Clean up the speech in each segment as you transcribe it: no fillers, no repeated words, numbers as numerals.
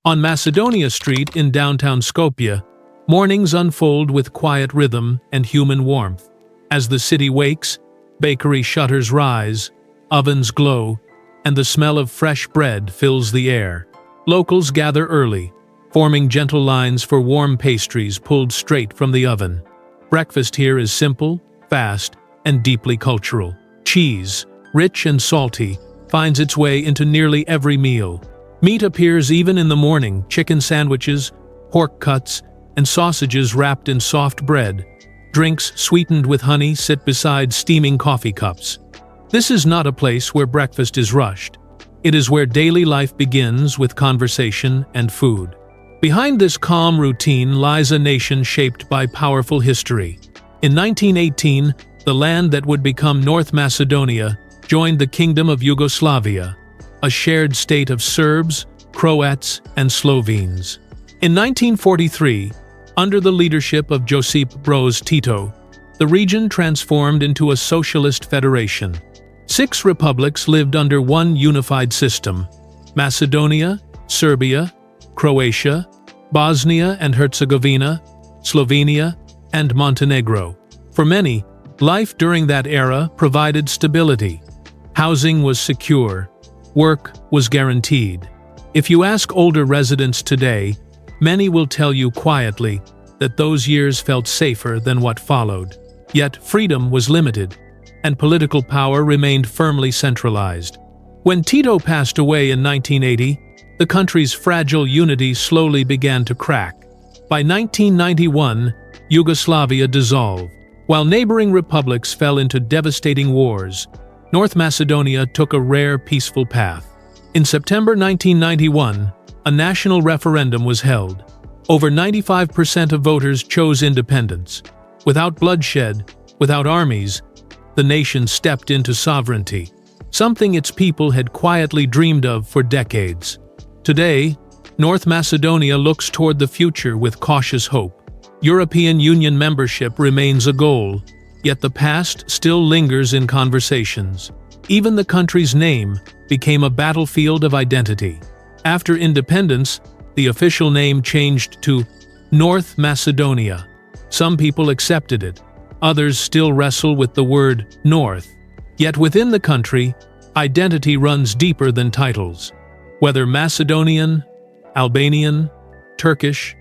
On Macedonia Street in downtown Skopje, mornings unfold with quiet rhythm and human warmth. As the city wakes, bakery shutters rise, ovens glow, and the smell of fresh bread fills the air. Locals gather early, forming gentle lines for warm pastries pulled straight from the oven. Breakfast here is simple, fast, and deeply cultural. Cheese, rich and salty, finds its way into nearly every meal. Meat appears even in the morning: chicken sandwiches, pork cuts, and sausages wrapped in soft bread. Drinks sweetened with honey sit beside steaming coffee cups. This is not a place where breakfast is rushed. It is where daily life begins with conversation and food. Behind this calm routine lies a nation shaped by powerful history. In 1918, the land that would become North Macedonia joined the Kingdom of Yugoslavia, a shared state of Serbs, Croats, and Slovenes. In 1943, under the leadership of Josip Broz Tito, the region transformed into a socialist federation. 6 republics lived under one unified system: Macedonia, Serbia, Croatia, Bosnia and Herzegovina, Slovenia, and Montenegro. For many, life during that era provided stability. Housing was secure. Work was guaranteed. If you ask older residents today, many will tell you quietly that those years felt safer than what followed. Yet freedom was limited, and political power remained firmly centralized. When Tito passed away in 1980, the country's fragile unity slowly began to crack. By 1991, Yugoslavia dissolved. While neighboring republics fell into devastating wars, North Macedonia took a rare, peaceful path. In September 1991, a national referendum was held. Over 95% of voters chose independence. Without bloodshed, without armies, the nation stepped into sovereignty, something its people had quietly dreamed of for decades. Today, North Macedonia looks toward the future with cautious hope. European Union membership remains a goal, yet the past still lingers in conversations. Even the country's name became a battlefield of identity. After independence, the official name changed to North Macedonia. Some people accepted it. Others still wrestle with the word North. Yet within the country, identity runs deeper than titles. Whether Macedonian, Albanian, Turkish,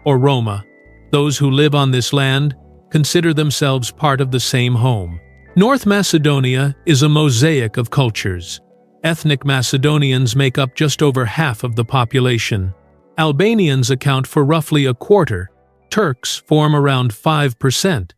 or Roma, those who live on this land consider themselves part of the same home. North Macedonia is a mosaic of cultures. Ethnic Macedonians make up just over half of the population. Albanians account for roughly a quarter. Turks form around 5%.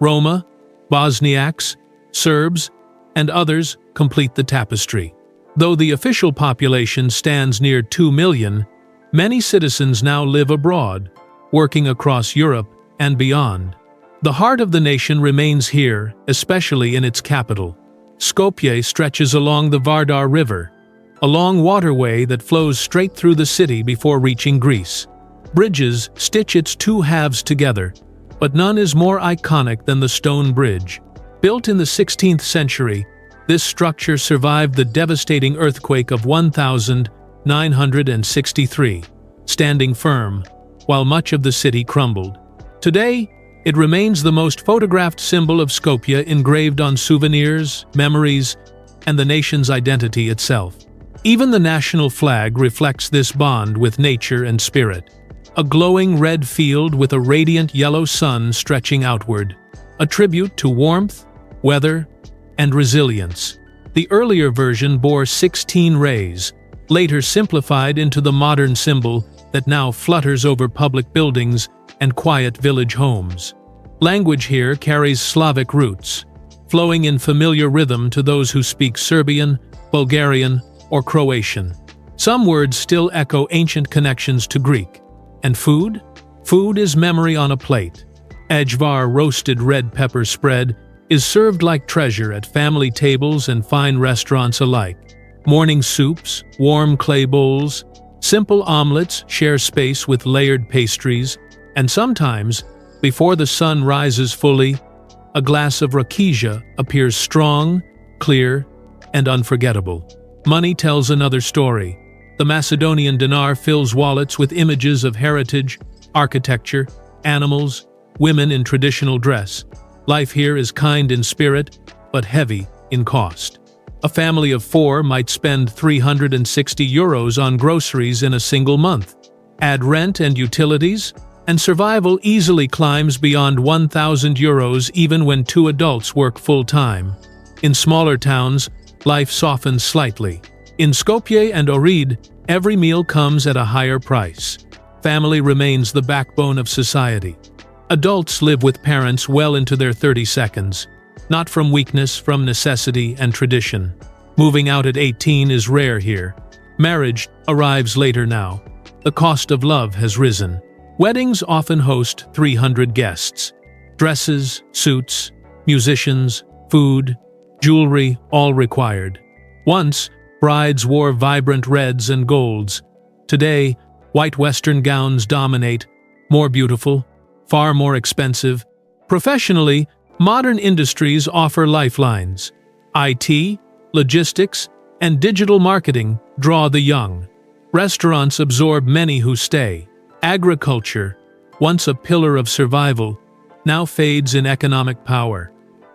Roma, Bosniaks, Serbs, and others complete the tapestry. Though the official population stands near 2 million, many citizens now live abroad, working across Europe and beyond. The heart of the nation remains here, especially in its capital. Skopje stretches along the Vardar River, a long waterway that flows straight through the city before reaching Greece. Bridges stitch its two halves together, but none is more iconic than the stone bridge. Built in the 16th century, this structure survived the devastating earthquake of 1963, standing firm, while much of the city crumbled. Today, it remains the most photographed symbol of Skopje, engraved on souvenirs, memories, and the nation's identity itself. Even the national flag reflects this bond with nature and spirit. A glowing red field with a radiant yellow sun stretching outward, a tribute to warmth, weather, and resilience. The earlier version bore 16 rays, later simplified into the modern symbol that now flutters over public buildings and quiet village homes. Language here carries Slavic roots, flowing in familiar rhythm to those who speak Serbian, Bulgarian, or Croatian. Some words still echo ancient connections to Greek. And food? Food is memory on a plate. Ajvar roasted red pepper spread is served like treasure at family tables and fine restaurants alike. Morning soups, warm clay bowls, simple omelets share space with layered pastries, and sometimes, before the sun rises fully, a glass of rakia appears strong, clear, and unforgettable. Money tells another story. The Macedonian dinar fills wallets with images of heritage, architecture, animals, women in traditional dress. Life here is kind in spirit, but heavy in cost. A family of 4 might spend €360 on groceries in a single month. Add rent and utilities, and survival easily climbs beyond €1,000 even when 2 adults work full-time. In smaller towns, life softens slightly. In Skopje and Ohrid, every meal comes at a higher price. Family remains the backbone of society. Adults live with parents well into their 32nd, not from weakness, from necessity and tradition. Moving out at 18 is rare here. Marriage arrives later now. The cost of love has risen. Weddings often host 300 guests. Dresses, suits, musicians, food, jewelry, all required. Once, brides wore vibrant reds and golds. Today, white Western gowns dominate, more beautiful, far more expensive. Professionally, modern industries offer lifelines. IT, logistics, and digital marketing draw the young. Restaurants absorb many who stay. Agriculture, once a pillar of survival, now fades in economic power.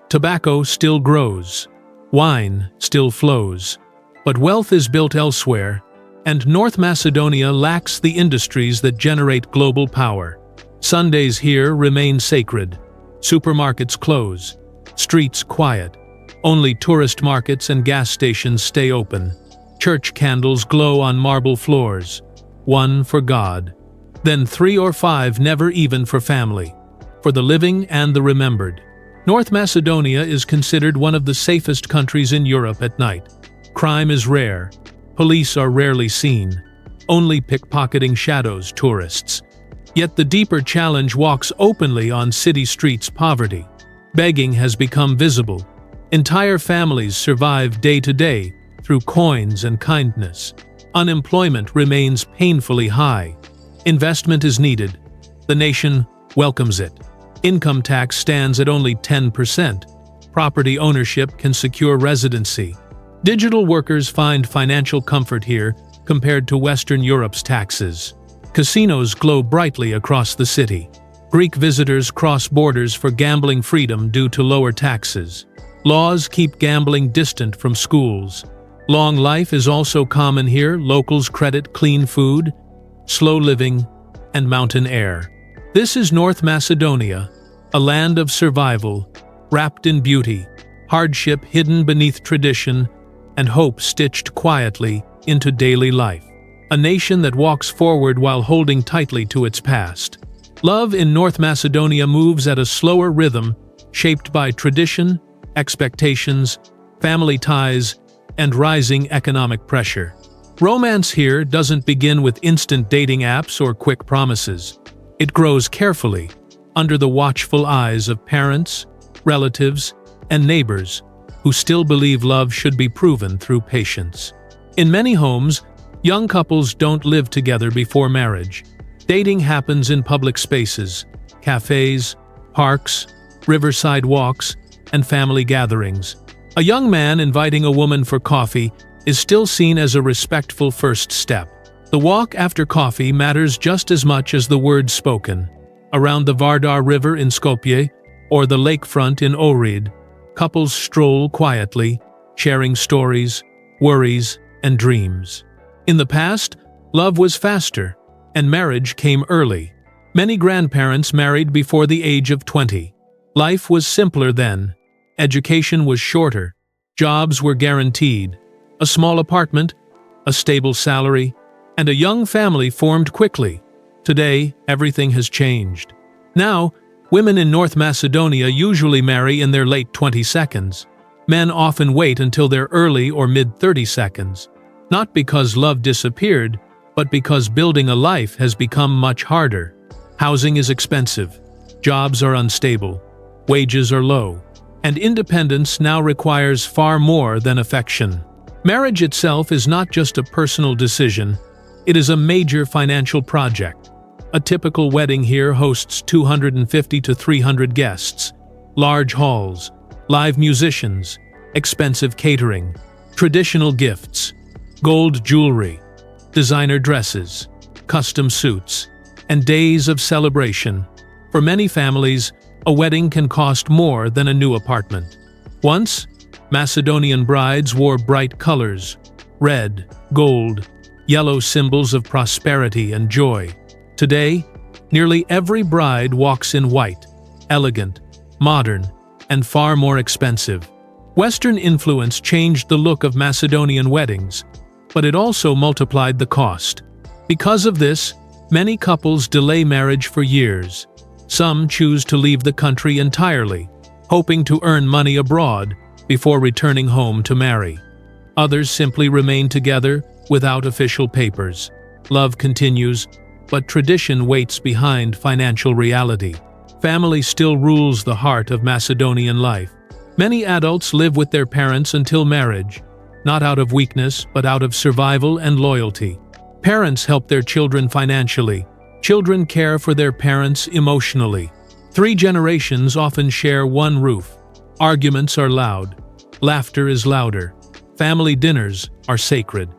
Tobacco still grows. Wine still flows. But wealth is built elsewhere, and North Macedonia lacks the industries that generate global power. Sundays here remain sacred. Supermarkets close. Streets quiet. Only tourist markets and gas stations stay open. Church candles glow on marble floors. 1 for God. Then 3 or 5 never even for family. For the living and the remembered. North Macedonia is considered one of the safest countries in Europe at night. Crime is rare. Police are rarely seen. Only pickpocketing shadows tourists. Yet the deeper challenge walks openly on city streets: poverty. Begging has become visible. Entire families survive day to day through coins and kindness. Unemployment remains painfully high. Investment is needed. The nation welcomes it. Income tax stands at only 10%. Property ownership can secure residency. Digital workers find financial comfort here compared to Western Europe's taxes. Casinos glow brightly across the city. Greek visitors cross borders for gambling freedom due to lower taxes. Laws keep gambling distant from schools. Long life is also common here. Locals credit clean food, slow living, and mountain air. This is North Macedonia, a land of survival, wrapped in beauty, hardship hidden beneath tradition, and hope stitched quietly into daily life. A nation that walks forward while holding tightly to its past. Love in North Macedonia moves at a slower rhythm, shaped by tradition, expectations, family ties, and rising economic pressure. Romance here doesn't begin with instant dating apps or quick promises. It grows carefully, under the watchful eyes of parents, relatives, and neighbors who still believe love should be proven through patience. In many homes, young couples don't live together before marriage. Dating happens in public spaces, cafes, parks, riverside walks, and family gatherings. A young man inviting a woman for coffee is still seen as a respectful first step. The walk after coffee matters just as much as the words spoken. Around the Vardar River in Skopje or the lakefront in Ohrid, couples stroll quietly, sharing stories, worries, and dreams. In the past, love was faster, and marriage came early. Many grandparents married before the age of 20. Life was simpler then. Education was shorter. Jobs were guaranteed. A small apartment, a stable salary, and a young family formed quickly. Today, everything has changed. Now, women in North Macedonia usually marry in their late 22nd. Men often wait until their early or mid-30s. Not because love disappeared, but because building a life has become much harder. Housing is expensive, jobs are unstable, wages are low, and independence now requires far more than affection. Marriage itself is not just a personal decision, it is a major financial project. A typical wedding here hosts 250 to 300 guests, large halls, live musicians, expensive catering, traditional gifts, gold jewelry, designer dresses, custom suits, and days of celebration. For many families, a wedding can cost more than a new apartment. Once, Macedonian brides wore bright colors: red, gold, yellow, symbols of prosperity and joy. Today, nearly every bride walks in white, elegant, modern, and far more expensive. Western influence changed the look of Macedonian weddings, but it also multiplied the cost. Because of this, many couples delay marriage for years. Some choose to leave the country entirely, hoping to earn money abroad before returning home to marry. Others simply remain together without official papers. Love continues, but tradition waits behind financial reality. Family still rules the heart of Macedonian life. Many adults live with their parents until marriage, not out of weakness but out of survival and loyalty. Parents help their children financially. Children care for their parents emotionally. 3 generations often share one roof. Arguments are loud. Laughter is louder. Family dinners are sacred.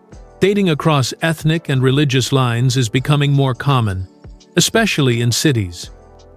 Dating across ethnic and religious lines is becoming more common, especially in cities.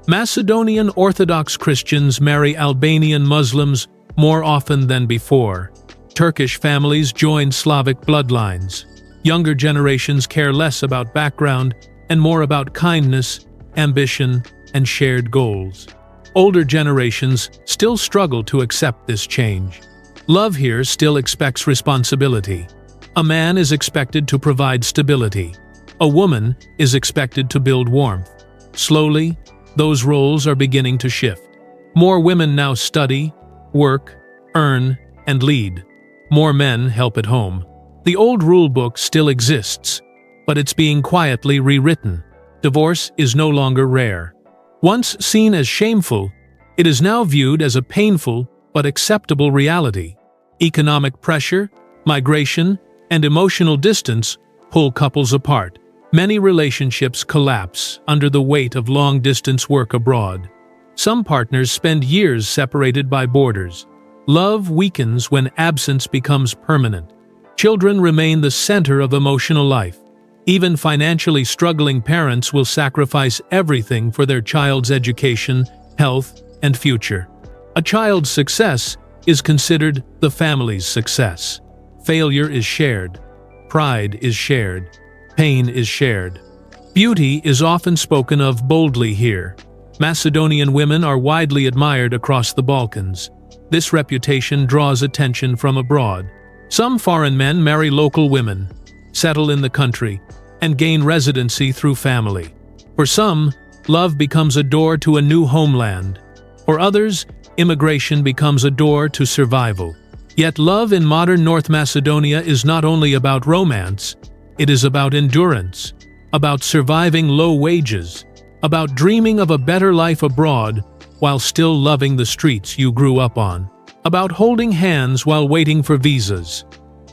Macedonian Orthodox Christians marry Albanian Muslims more often than before. Turkish families join Slavic bloodlines. Younger generations care less about background and more about kindness, ambition, and shared goals. Older generations still struggle to accept this change. Love here still expects responsibility. A man is expected to provide stability. A woman is expected to build warmth. Slowly, those roles are beginning to shift. More women now study, work, earn, and lead. More men help at home. The old rulebook still exists, but it's being quietly rewritten. Divorce is no longer rare. Once seen as shameful, it is now viewed as a painful but acceptable reality. Economic pressure, migration, and emotional distance pull couples apart. Many relationships collapse under the weight of long-distance work abroad. Some partners spend years separated by borders. Love weakens when absence becomes permanent. Children remain the center of emotional life. Even financially struggling parents will sacrifice everything for their child's education, health, and future. A child's success is considered the family's success. Failure is shared. Pride is shared. Pain is shared. Beauty is often spoken of boldly here. Macedonian women are widely admired across the Balkans. This reputation draws attention from abroad. Some foreign men marry local women, settle in the country, and gain residency through family. For some, love becomes a door to a new homeland. For others, immigration becomes a door to survival. Yet love in modern North Macedonia is not only about romance, it is about endurance, about surviving low wages, about dreaming of a better life abroad while still loving the streets you grew up on, about holding hands while waiting for visas,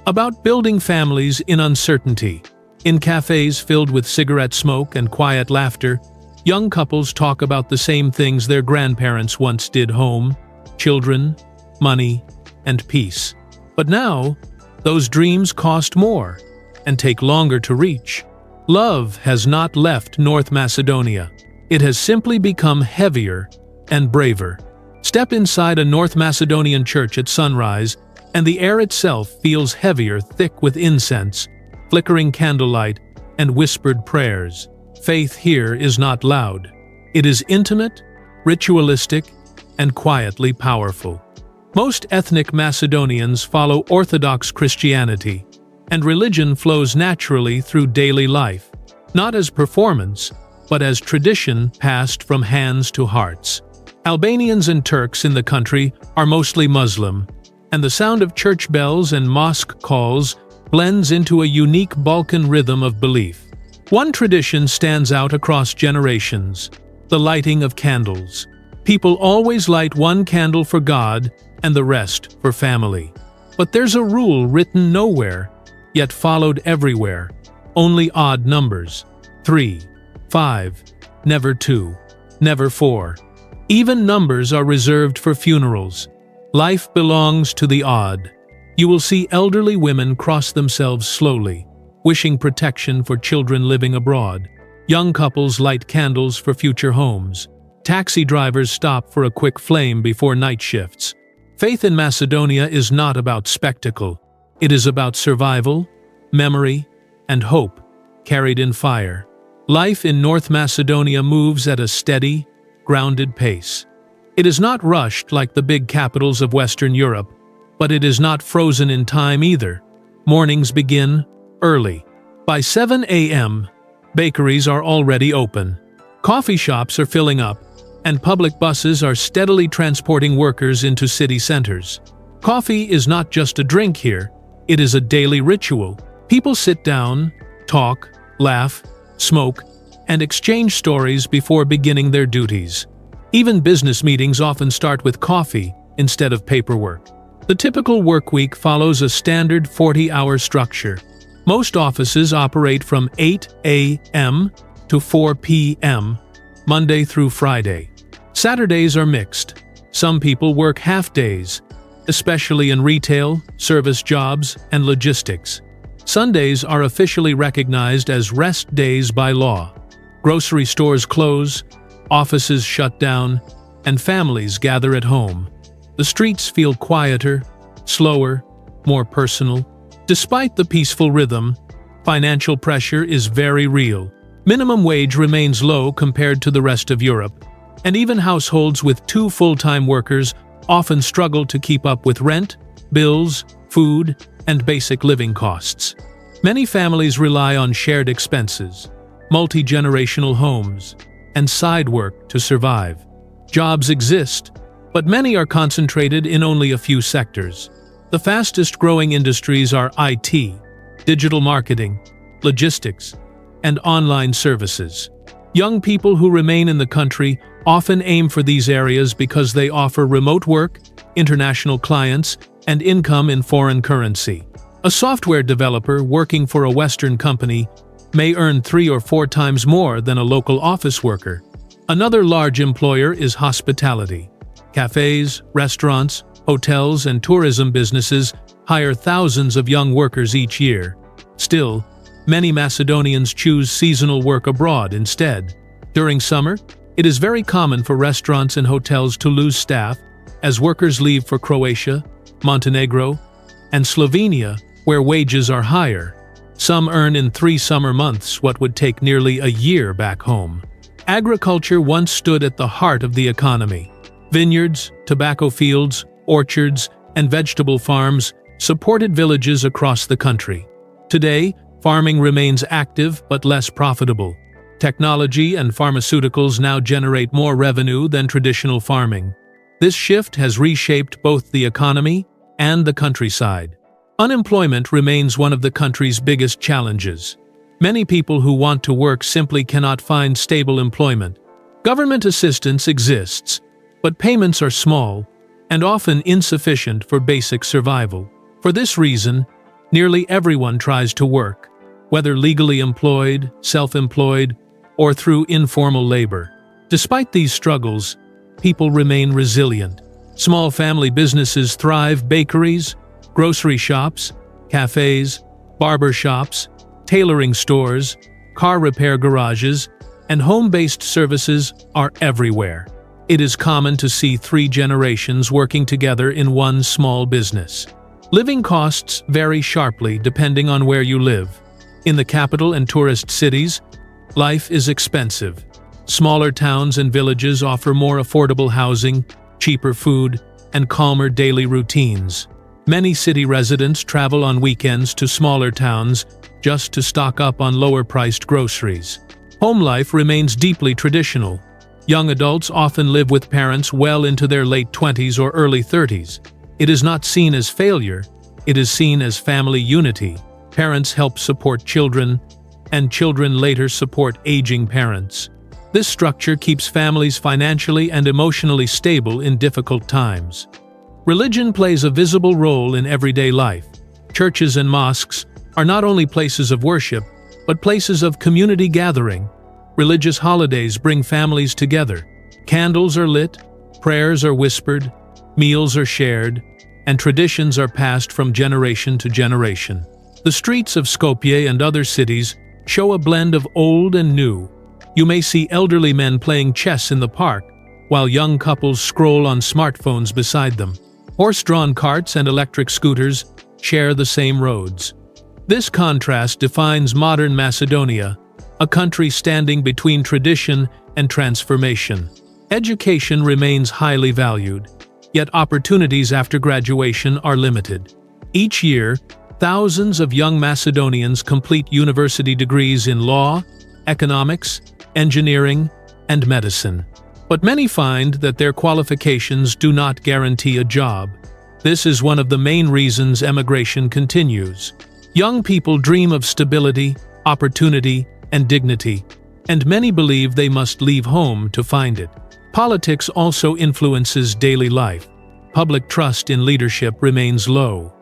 about building families in uncertainty. In cafes filled with cigarette smoke and quiet laughter, young couples talk about the same things their grandparents once did: home, children, money, and peace. But now, those dreams cost more and take longer to reach. Love has not left North Macedonia. It has simply become heavier and braver. Step inside a North Macedonian church at sunrise, and the air itself feels heavier, thick with incense, flickering candlelight, and whispered prayers. Faith here is not loud. It is intimate, ritualistic, and quietly powerful. Most ethnic Macedonians follow Orthodox Christianity, and religion flows naturally through daily life, not as performance, but as tradition passed from hands to hearts. Albanians and Turks in the country are mostly Muslim, and the sound of church bells and mosque calls blends into a unique Balkan rhythm of belief. One tradition stands out across generations: the lighting of candles. People always light one candle for God and the rest for family. But there's a rule written nowhere, yet followed everywhere: only odd numbers. 3, 5, never 2, never 4. Even numbers are reserved for funerals. Life belongs to the odd. You will see elderly women cross themselves slowly, wishing protection for children living abroad. Young couples light candles for future homes. Taxi drivers stop for a quick flame before night shifts. Faith in Macedonia is not about spectacle. It is about survival, memory, and hope, carried in fire. Life in North Macedonia moves at a steady, grounded pace. It is not rushed like the big capitals of Western Europe, but it is not frozen in time either. Mornings begin early. By 7 a.m., bakeries are already open. Coffee shops are filling up, and public buses are steadily transporting workers into city centers. Coffee is not just a drink here, it is a daily ritual. People sit down, talk, laugh, smoke, and exchange stories before beginning their duties. Even business meetings often start with coffee instead of paperwork. The typical work week follows a standard 40-hour structure. Most offices operate from 8 a.m. to 4 p.m., Monday through Friday. Saturdays are mixed. Some people work half-days, especially in retail, service jobs, and logistics. Sundays are officially recognized as rest days by law. Grocery stores close, offices shut down, and families gather at home. The streets feel quieter, slower, more personal. Despite the peaceful rhythm, financial pressure is very real. Minimum wage remains low compared to the rest of Europe, and even households with 2 full-time workers often struggle to keep up with rent, bills, food, and basic living costs. Many families rely on shared expenses, multi-generational homes, and side work to survive. Jobs exist, but many are concentrated in only a few sectors. The fastest-growing industries are IT, digital marketing, logistics, and online services. Young people who remain in the country often aim for these areas because they offer remote work, international clients, and income in foreign currency. A software developer working for a Western company may earn 3 or 4 times more than a local office worker. Another large employer is hospitality. Cafes, restaurants, hotels, and tourism businesses hire thousands of young workers each year. Still, many Macedonians choose seasonal work abroad instead. During summer, it is very common for restaurants and hotels to lose staff as workers leave for Croatia, Montenegro, and Slovenia, where wages are higher. Some earn in 3 summer months what would take nearly a year back home. Agriculture once stood at the heart of the economy. Vineyards, tobacco fields, orchards, and vegetable farms supported villages across the country. Today, farming remains active but less profitable. Technology and pharmaceuticals now generate more revenue than traditional farming. This shift has reshaped both the economy and the countryside. Unemployment remains one of the country's biggest challenges. Many people who want to work simply cannot find stable employment. Government assistance exists, but payments are small and often insufficient for basic survival. For this reason, nearly everyone tries to work, whether legally employed, self-employed, or through informal labor. Despite these struggles, people remain resilient. Small family businesses thrive. Bakeries, grocery shops, cafes, barber shops, tailoring stores, car repair garages, and home-based services are everywhere. It is common to see 3 generations working together in one small business. Living costs vary sharply depending on where you live. In the capital and tourist cities, life is expensive. Smaller towns and villages offer more affordable housing, cheaper food, and calmer daily routines. Many city residents travel on weekends to smaller towns just to stock up on lower-priced groceries. Home life remains deeply traditional. Young adults often live with parents well into their late 20s or early 30s. It is not seen as failure, it is seen as family unity. Parents help support children, and children later support aging parents. This structure keeps families financially and emotionally stable in difficult times. Religion plays a visible role in everyday life. Churches and mosques are not only places of worship, but places of community gathering. Religious holidays bring families together. Candles are lit, prayers are whispered, meals are shared, and traditions are passed from generation to generation. The streets of Skopje and other cities show a blend of old and new. You may see elderly men playing chess in the park, while young couples scroll on smartphones beside them. Horse-drawn carts and electric scooters share the same roads. This contrast defines modern Macedonia, a country standing between tradition and transformation. Education remains highly valued, yet opportunities after graduation are limited. Each year, thousands of young Macedonians complete university degrees in law, economics, engineering, and medicine. But many find that their qualifications do not guarantee a job. This is one of the main reasons emigration continues. Young people dream of stability, opportunity, and dignity, and many believe they must leave home to find it. Politics also influences daily life. Public trust in leadership remains low.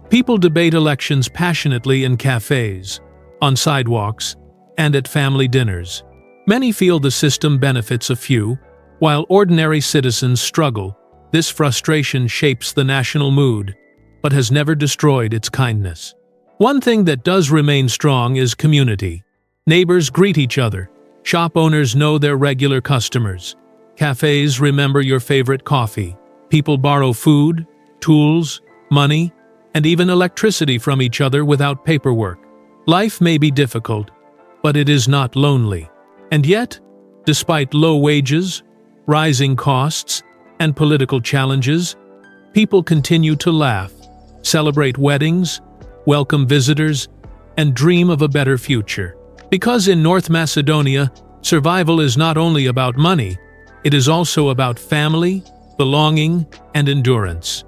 People debate elections passionately in cafes, on sidewalks, and at family dinners. Many feel the system benefits a few, while ordinary citizens struggle. This frustration shapes the national mood, but has never destroyed its kindness. One thing that does remain strong is community. Neighbors greet each other. Shop owners know their regular customers. Cafes remember your favorite coffee. People borrow food, tools, money, and even electricity from each other without paperwork. Life may be difficult, but it is not lonely. And yet, despite low wages, rising costs, and political challenges, people continue to laugh, celebrate weddings, welcome visitors, and dream of a better future. Because in North Macedonia, survival is not only about money, it is also about family, belonging, and endurance.